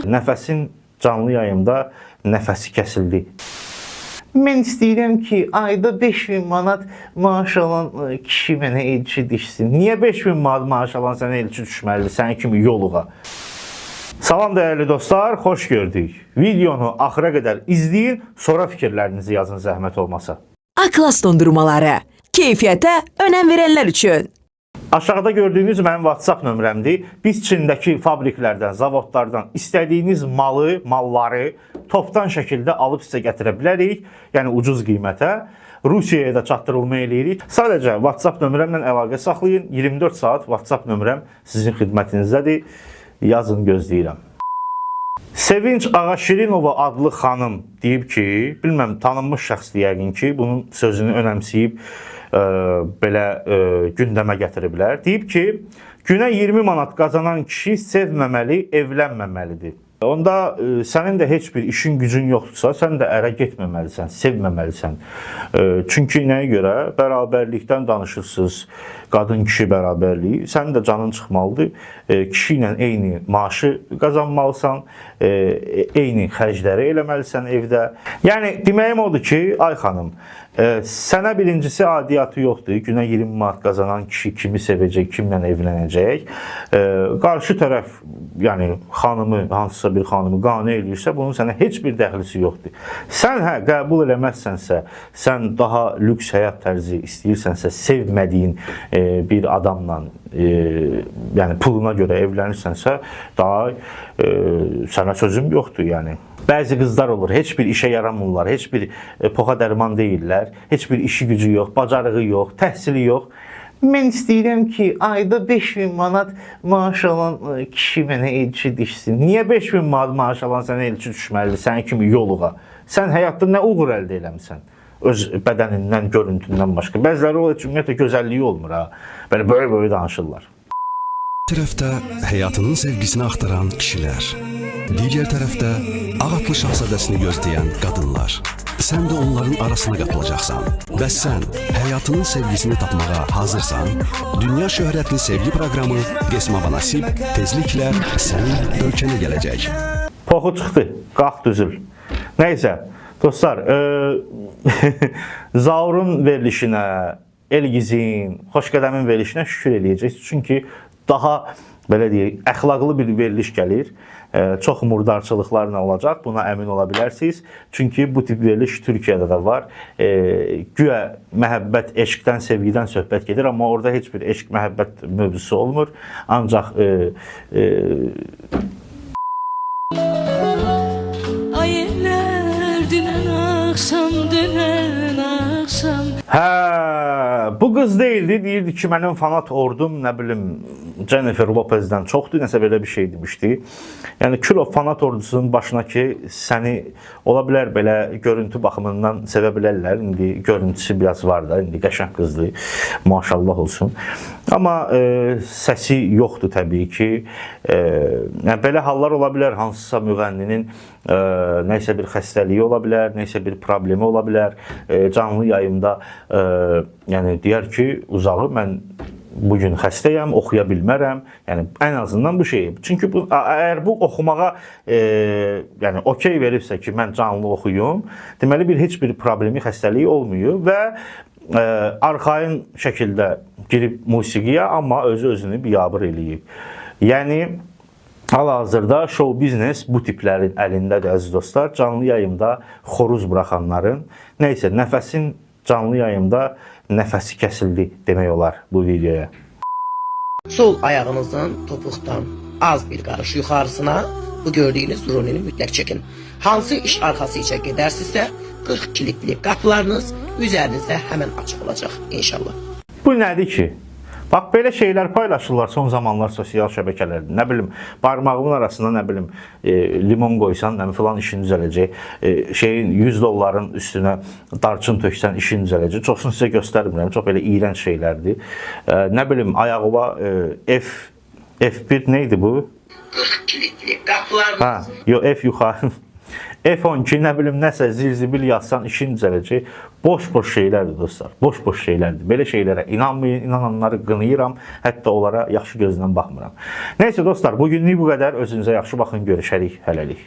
Nəfəsin canlı yayımda nəfəsi kəsildi. Mən istəyirəm ki, ayda 5000 manat maaş alan kişi mənə elçi düşsün. Niyə 5000 manat maaş alan sənə elçi düşməlidir, sənin kimi yoluğa? Salam dəyərli dostlar, xoş gördük. Videonu axıra qədər izləyin, sonra fikirlərinizi yazın zəhmət olmasa. A-Class dondurmaları, keyfiyyətə önəm verənlər üçün. Aşağıda gördüyünüz mənim WhatsApp nömrəmdir. Biz Çindəki fabriklərdən, zavodlardan istədiyiniz malları topdan şəkildə alıb sizə gətirə bilərik. Yəni ucuz qiymətə. Rusiyaya da çatdırılma eləyirik. Sadəcə WhatsApp nömrəmlə əlaqə saxlayın. 24 saat WhatsApp nömrəm sizin xidmətinizdədir. Yazın, gözləyirəm. Sevinç Ağaşirinova adlı xanım deyib ki, bilməm, tanınmış şəxsdir yəqin ki, bunun sözünü önəmsəyib belə gündəmə gətiriblər. Deyib ki, günə 20 manat qazanan kişi sevməməli, evlənməməlidir. Onda sənin də heç bir işin gücün yoxdursa, sən də ərə getməməlisən, sevməməlisən. Çünki nəyə görə? Bərabərlikdən danışırsınız, qadın-kişi bərabərliyi. Sənin də canın çıxmalıdır. Kişi ilə eyni maaşı qazanmalısan, eyni xərcləri eləməlisən evdə. Yəni, deməyim odur ki, ay xanım, sənə birincisi adiyyatı yoxdur. Günə 20 manat qazanan kişi kimi sevəcək, kimlə evlənəcək. Qarşı tərəf, yəni xanımı, hansısa bir xanımı qane eləyirsə, bunun sənə heç bir dəxlisi yoxdur. Sən qəbul eləməzsənsə, sən daha lüks həyat tərzi istəyirsənsə, sevmədiyin bir adamla, yəni puluna görə evlənirsənsə, daha sənə sözüm yoxdur, yəni. Bəzi qızlar olur, heç bir işə yaramırlar, heç bir poxa dərman deyirlər, heç bir işi gücü yox, bacarığı yox, təhsili yox. Mən istəyirəm ki, ayda 5000 manat maaş alan kişi mənə elçi düşsün. Niyə 5000 manat maaş alan sənə elçi düşməlidir, sənin kimi yoluğa? Sən həyatda nə uğur əldə eləmisən? Öz bədənindən, görüntündən başqa. Bəziləri o üçün ümumiyyətlə gözəlliyi olmur ha. Böyle danışırlar. Bir tərəfdə həyatının sevgisini axtaran kişilər, digər tərəfdə ağatlı şahzadəsini gözləyən qadınlar. Sən də onların arasına qatılacaqsan. Bəs sən həyatının sevgisini tapmağa hazırsan? Dünya şöhrətli sevgi proqramı Qesmava Nasib tezliklə sənin ölkənə gələcək. Poxu çıxdı, qalx düzül. Nəysə, dostlar, Zaurun verilişinə, Elgizin, Xoşqələmin verilişinə şükür eləyəcək. Çünki daha, belə deyək, əxlaqlı bir veriliş gəlir. Çox murdarçılıqlarla olacaq, buna əmin ola bilərsiniz. Çünki bu tip veriliş Türkiyədə də var. Güya məhəbbət, eşqdən, sevgidən söhbət gedir, amma orada heç bir eşq, məhəbbət mövzusu olmur. Ancaq aylar dünən axşam, dünən axşam. Bu qız değildi, deyirdi ki, mənim fanat ordum, nə bilim, Jennifer Lopez'dən çoxdur, nəsə belə bir şey demişdi. Yəni, kilo fanat ordusunun başına ki, səni ola bilər belə görüntü baxımından sevə bilərlər. İndi görüntüsü biraz var da, indi qəşəng qızdır, maşallah olsun. Amma səsi yoxdur təbii ki. Yəni, belə hallar ola bilər, hansısa müğənninin nəysə bir xəstəliyi ola bilər, nəysə bir problemi ola bilər. Canlı yayımda yəni deyər ki, uzağı mən bugün xəstəyəm, oxuya bilmərəm. Yəni ən azından bu şey. Çünki əgər bu oxumağa yəni okey veribsə ki, mən canlı oxuyum, deməli heç bir problemi, xəstəliyi olmuyor və arxain şəkildə girib musiqiyə, amma özünü biabır eləyib. Yəni hal-hazırda show biznes bu tiplərin əlindədir, əziz dostlar. Canlı yayımda xoruz buraxanların, nəysə, nəfəsin canlı yayımda nəfəsi kəsildi demək olar bu videoya. Sol ayağınızın topuqdan az bir qarış yuxarısına bu gördüyünüz rulini mütləq çəkin. Hansı iş arxası ilə gedərsinizsə 40 kilitli qapılarınız üzərinizdə həmən açıq olacaq inşallah. Bu nədir ki? Bax, belə şeylər paylaşırlar son zamanlar sosial şəbəkələrdə. Nə bilim, barmağımın arasında nə bilim, limon qoysan, filan işin düzələcək. Şeyin $100 üstünə darçın töksən, işin düzələcək. Çoxsunu sizə göstərmirəm, çox belə iyrənc şeylərdir. Nə bilim, ayağıma F1 neydi bu? 40 kilitli qapılarınız. Yox, F yuxarı. F12 nə bilim nəsə zilzibil yazsan işin düzələcək. Boş-boş şeylərdir dostlar. Boş-boş şeylərdir. Belə şeylərə inanmayın. İnananları qınayıram. Hətta onlara yaxşı gözlə baxmıram. Nəysə dostlar, bugünlük bu qədər. Özünüzə yaxşı baxın. Görüşərik. Hələlik.